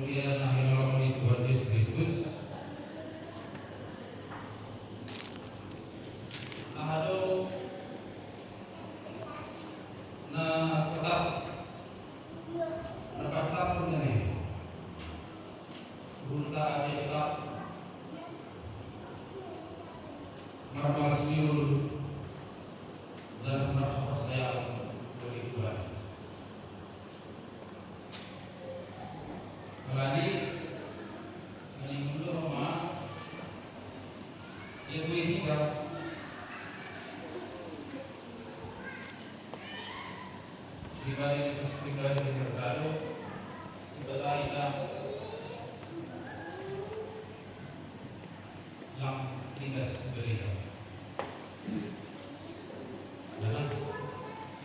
Kemuliaan akhir malam Tuhan Yesus Kristus. Ahado na tetap pun ini bunta asyik normal sembiul dan merasa saya beri Tuhan. Keladi ini dulu sama ibu ini kan pribadi berkado setelah kita yang tindas berikan dalam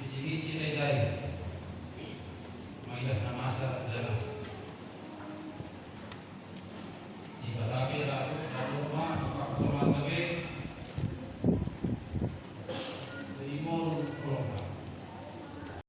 visi-visi negara mainlah masa dalam si batabe lalu rumah apa kesalahan tabe dari mall pulang.